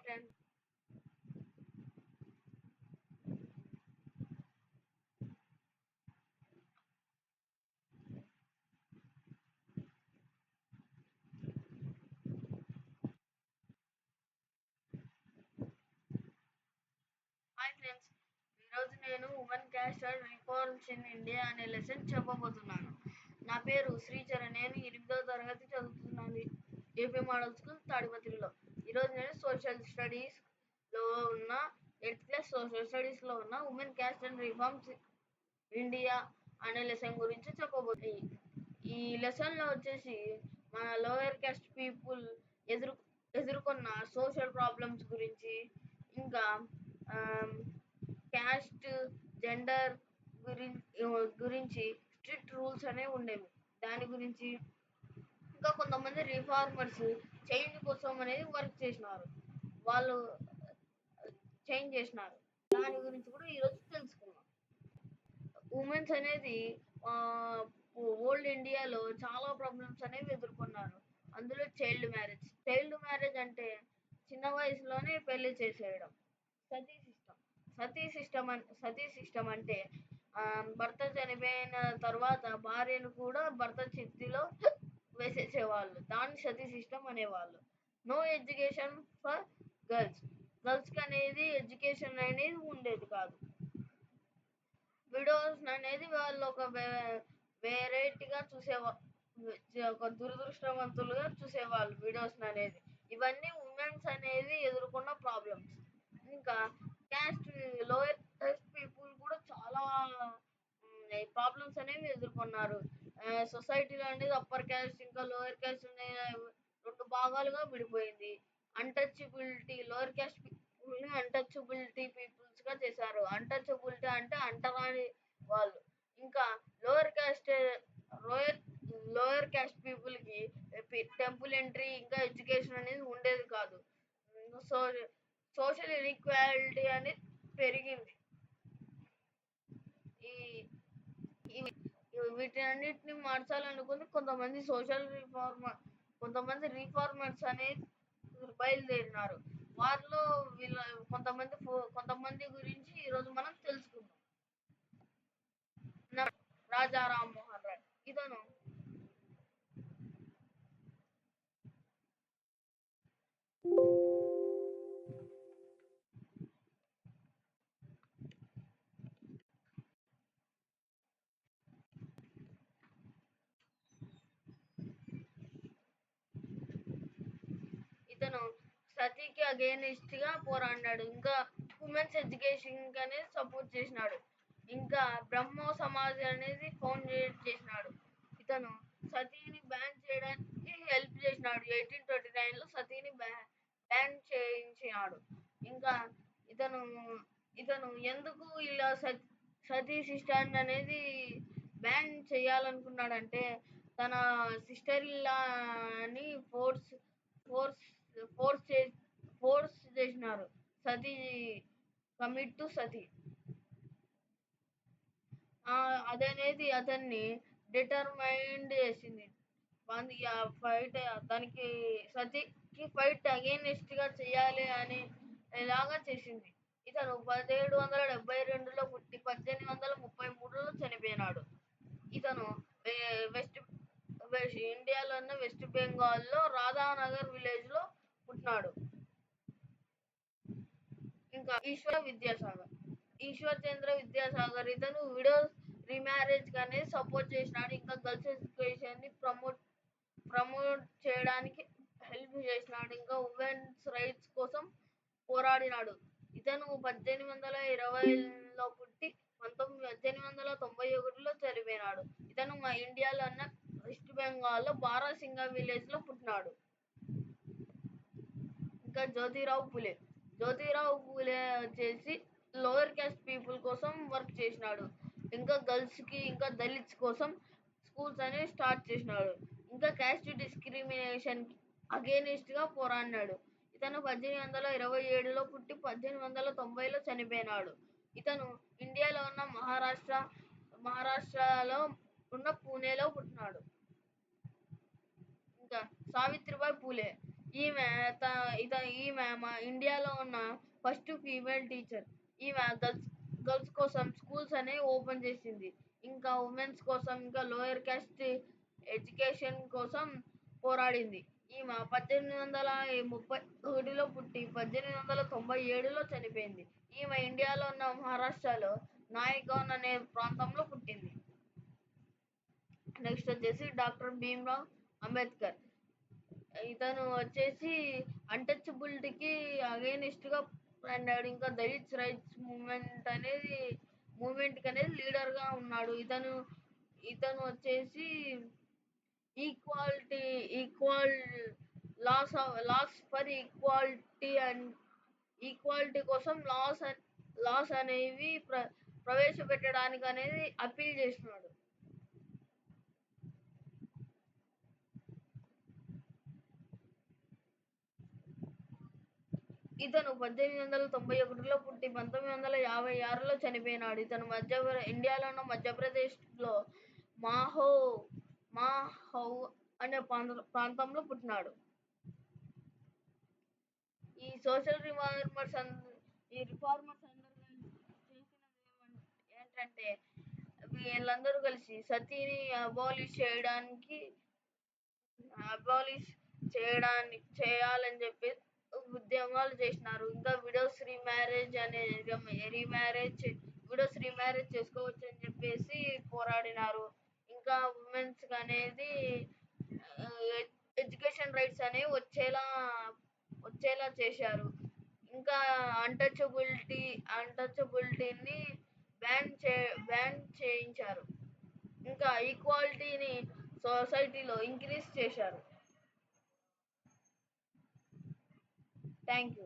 Friends. ఈరోజు నేను women caste and reforms in India అనే లెసన్ చెప్పబోతున్నాను. నా పేరు శ్రీచరణ్. నేను 8వ తరగతి చదువుతున్నాను ఏపీ మోడల్ స్కూల్ తాడిపత్రిలో. ఈరోజు నేను సోషల్ స్టడీస్లో ఉన్న 8th క్లాస్ సోషల్ స్టడీస్లో ఉన్న women caste and reforms India అనే లెసన్ గురించి చెప్పబోతుంది. ఈ లెసన్లో వచ్చేసి మన లోయర్ క్యాస్ట్ పీపుల్ ఎదుర్కొన్న సోషల్ ప్రాబ్లమ్స్ గురించి, ఇంకా క్యాస్ట్, జెండర్ గురించి స్ట్రిక్ట్ రూల్స్ అనేవి ఉండేవి. దాని గురించి ఇంకా కొంతమంది రిఫార్మర్స్ చేంజ్ కోసం అనేది వర్క్ చేసినారు. వాళ్ళు చేంజ్ చేసినారు. దాని గురించి కూడా ఈరోజు తెలుసుకుందాం. ఉమెన్స్ అనేది ఓల్డ్ ఇండియాలో చాలా ప్రాబ్లమ్స్ అనేవి ఎదుర్కొన్నారు. అందులో చైల్డ్ మ్యారేజ్ అంటే చిన్న వయసులోనే పెళ్లి చేసేయడం. సతీ సిస్టమ్ అంటే భర్త చనిపోయిన తర్వాత భార్యను కూడా భర్త చితిలో వేసేసేవాళ్ళు. దాన్ని సతీ సిస్టమ్ అనేవాళ్ళు. నో ఎడ్యుకేషన్ ఫర్ గర్ల్స్కి అనేది ఎడ్యుకేషన్ అనేది ఉండేది కాదు. విడోస్ అనేది వాళ్ళు ఒక వెరైటీగా ఒక దురదృష్టవంతులుగా చూసేవాళ్ళు విడోస్ అనేది. ఇవన్నీ ఉమెన్స్ అనేది ఎదుర్కొన్న ప్రాబ్లమ్స్. ఇంకా లోయర్ క్యాస్ట్ పీపుల్ కూడా చాలా ప్రాబ్లమ్స్ అనేవి ఎదుర్కొన్నారు. సొసైటీలో అనేది అప్పర్ క్యాస్ట్ ఇంకా లోయర్ క్యాస్ట్ అనే 2 భాగాలుగా విడిపోయింది. అన్టచబిలిటీ లోయర్ క్యాస్ట్ పీపుల్ని అన్టచబిలిటీ పీపుల్స్ గా చేశారు. అన్టచబిలిటీ అంటే అంటరాని వాళ్ళు. ఇంకా లోయర్ క్యాస్ట్ పీపుల్ కి టెంపుల్ ఎంట్రీ ఇంకా ఎడ్యుకేషన్ అనేది ఉండేది కాదు. సోషల్ ఇన్ఈక్వాలిటీ అనేది పెరిగింది. వీటన్నిటిని మార్చాలనుకుని కొంతమంది రిఫార్మర్స్ అనేది బయలుదేరినారు. వారిలో కొంతమంది గురించి ఈరోజు మనం తెలుసుకుందాం. రాజా రామ్మోహన్ రాయ్. ఇతను సతీకి అగేనిస్ట్ గా పోరాడినాడు. ఇంకా ఉమెన్స్ ఎడ్యుకేషన్ అనేది సపోర్ట్ చేసినాడు. ఇంకా బ్రహ్మో సమాజ్ అనేది ఫౌండ్ చేసినాడు. ఇతను సతీని బ్యాన్ చేయడానికి హెల్ప్ చేసినాడు. 1829లో సతీని బ్యాన్ చేయించినాడు. ఇంకా ఇతను ఎందుకు ఇలా సతీ సిస్టర్ అనేది బ్యాన్ చేయాలనుకున్నాడంటే తన సిస్టర్ ఇల్లాని ఫోర్స్ చేసినారు. సతీ కమిట్ టు సతీ. అదనేది అతన్ని డిటర్మైండ్ చేసింది. దానికి సతీకి ఫైట్ అగేనిస్ట్ గా చేయాలి అనేలాగా చేసింది. ఇతను 1772లో పుట్టి 1833లో చనిపోయినాడు. ఇతను ఇండియాలో ఉన్న వెస్ట్ బెంగాల్ లో రాధానగర్ విలేజ్ లో పుట్టినాడు. ఇంకా ఈశ్వర్ చంద్ర విద్యాసాగర్ ఇతను విడోస్ రీమ్యారేజ్ అనేది సపోర్ట్ చేసినాడు. ఇంకా గర్ల్స్ ఎడ్యుకేషన్ ని ప్రమోట్ చేయడానికి హెల్ప్ చేసినాడు. ఇంకా ఉమెన్స్ రైట్స్ కోసం పోరాడినాడు. ఇతను 1820లో పుట్టి 1891లో చనిపోయినాడు. ఇతను మా ఇండియాలో ఉన్న వెస్ట్ బెంగాల్ లో బారాసింగా విలేజ్ లో పుట్టినాడు. ఇంకా జ్యోతిరావు పూలే వచ్చేసి లోయర్ క్యాస్ట్ పీపుల్ కోసం వర్క్ చేసినాడు. ఇంకా గర్ల్స్ కి ఇంకా దళిత్స్ కోసం స్కూల్స్ అనేవి స్టార్ట్ చేసినాడు. ఇంకా క్యాస్ట్ డిస్క్రిమినేషన్ అగేనిస్ట్ గా పోరాడినాడు. ఇతను 1827లో పుట్టి 1890లో చనిపోయినాడు. ఇతను ఇండియాలో ఉన్న మహారాష్ట్రలో ఉన్న పూణేలో పుట్టినాడు. ఇంకా సావిత్రిబాయి పూలే ఈమె త ఇత ఈమె మా ఇండియాలో ఉన్న ఫస్ట్ ఫీమేల్ టీచర్. ఈమె గర్ల్స్ కోసం స్కూల్స్ అనేవి ఓపెన్ చేసింది. ఇంకా ఉమెన్స్ కోసం, ఇంకా లోయర్ క్యాస్ట్ ఎడ్యుకేషన్ కోసం పోరాడింది. ఈమె 1831లో పుట్టి 1897లో చనిపోయింది. ఈమె ఇండియాలో ఉన్న మహారాష్ట్రలో నాయగాన్ అనే ప్రాంతంలో పుట్టింది. నెక్స్ట్ వచ్చేసి డాక్టర్ భీమ్రావ్ అంబేద్కర్. ఇతను వచ్చేసి అన్టచబిలిటీకి అగైనిస్ట్ గా పోరాడాడు. ఇంకా దళిత్ రైట్స్ మూవ్మెంట్ కి అనేది లీడర్ గా ఉన్నాడు. ఇతను వచ్చేసి equality equal laws for equality and equality కోసం లాస్ అనేవి ప్రవేశపెట్టడానికి అనేది అప్పీల్ చేస్తున్నాడు. ఇతను 1891లో పుట్టి 1956లో చనిపోయినాడు. ఇతను ఇండియాలో ఉన్న మధ్యప్రదేశ్లో మాహో మాహౌ అనే ప్రాంతంలో పుట్టినాడు. ఈ సోషల్ రిఫార్మర్స్ అందరూ చేసినది ఏంటంటే వీళ్ళందరూ కలిసి సతీని అబాలిష్ చేయాలని చెప్పి ఉద్యమాలు చేసినారు. ఇంకా విడోస్ రీమ్యారేజ్ చేసుకోవచ్చు అని చెప్పేసి పోరాడినారు. ఇంకా ఉమెన్స్ అనేది ఎడ్యుకేషన్ రైట్స్ అనేవి వచ్చేలా చేశారు. ఇంకా అన్టచబిలిటీని బ్యాన్ చేయించారు. ఇంకా ఈక్వాలిటీని సొసైటీలో ఇంక్రీజ్ చేశారు. Thank you.